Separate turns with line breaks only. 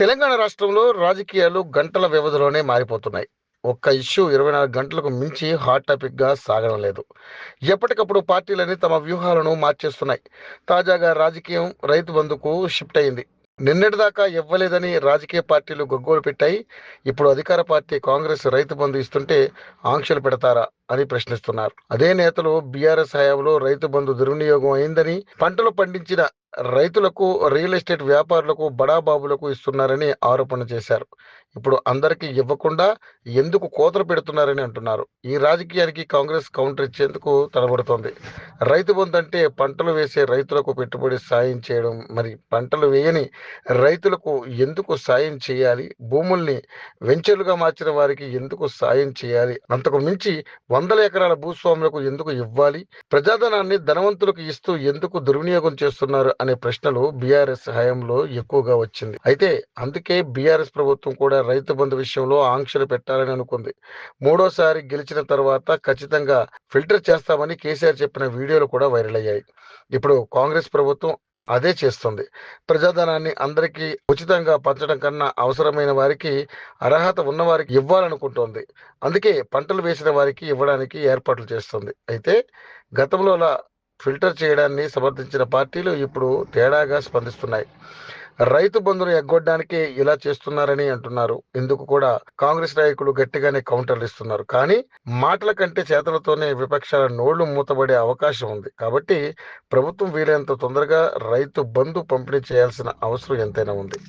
తెలంగాణ రాష్ట్రంలో రాజకీయాలు గంటల వ్యవధిలోనే మారిపోతున్నాయి. ఒక్క ఇష్యూ 24 గంటలకు మించి హాట్ టాపిక్‌గా సాగడం లేదు. ఎప్పటికప్పుడు పార్టీలన్నీ తమ వ్యూహాలను మార్చేస్తున్నాయి. తాజాగా రాజకీయం రైతు బంధుకు షిఫ్ట్ అయింది. నిన్నటిదాకా ఇవ్వలేదని రాజకీయ పార్టీలు గగ్గోలు పెట్టాయి. ఇప్పుడు అధికార పార్టీ కాంగ్రెస్ రైతు బంధు ఇస్తుంటే ఆంక్షలు పెడతారా అని ప్రశ్నిస్తున్నారు. అదే నేతలు బీఆర్ఎస్ హయాంలో రైతు బంధు దుర్వినియోగం అయిందని, పంటలు పండించిన రైతులకు, రియల్ ఎస్టేట్ వ్యాపారులకు, బడాబాబులకు ఇస్తున్నారని ఆరోపణ చేశారు. ఇప్పుడు అందరికీ ఇవ్వకుండా ఎందుకు కోతలు పెడుతున్నారని అంటున్నారు. ఈ రాజకీయానికి కాంగ్రెస్ కౌంటర్ ఇచ్చేందుకు తడబడుతోంది. రైతు బంధు అంటే పంటలు వేసే రైతులకు పెట్టుబడి సాయం చేయడం, మరి పంటలు వేయని రైతులకు ఎందుకు సాయం చేయాలి? భూముల్ని వెంచర్లుగా మార్చిన వారికి ఎందుకు సాయం చేయాలి? అంతకు మించి వందల ఎకరాల భూస్వాములకు ఎందుకు ఇవ్వాలి? ప్రజాధనాన్ని ధనవంతులకు ఇస్తూ ఎందుకు దుర్వినియోగం చేస్తున్నారు అనే ప్రశ్నలు బీఆర్ఎస్ హయాంలో ఎక్కువగా వచ్చింది. అయితే అందుకే బీఆర్ఎస్ ప్రభుత్వం కూడా రైతు బంధు విషయంలో ఆంక్షలు పెట్టాలని అనుకుంది. మూడోసారి గెలిచిన తర్వాత ఖచ్చితంగా ఫిల్టర్ చేస్తామని కేసీఆర్ చెప్పిన వీడియోలు కూడా వైరల్ అయ్యాయి. ఇప్పుడు కాంగ్రెస్ ప్రభుత్వం అదే చేస్తుంది. ప్రజాధనాన్ని అందరికీ ఉచితంగా పంచడం కన్నా అవసరమైన వారికి, అర్హత ఉన్నవారికి ఇవ్వాలనుకుంటోంది. అందుకే పంటలు వేసిన వారికి ఇవ్వడానికి ఏర్పాట్లు చేస్తుంది. అయితే గతంలోలా ఫిల్టర్ చేయడాన్ని సమర్థించిన పార్టీలు ఇప్పుడు తేడాగా స్పందిస్తున్నాయి. రైతు బంధును ఎగ్గొట్టడానికే ఇలా చేస్తున్నారని అంటున్నారు. ఇందుకు కూడా కాంగ్రెస్ నాయకులు గట్టిగానే కౌంటర్లు ఇస్తున్నారు. కానీ మాటల కంటే చేతలతోనే విపక్షాల నోళ్లు మూతబడే అవకాశం ఉంది. కాబట్టి ప్రభుత్వం వీలైనంత తొందరగా రైతు బంధు పంపిణీ చేయాల్సిన అవసరం ఎంతైనా ఉంది.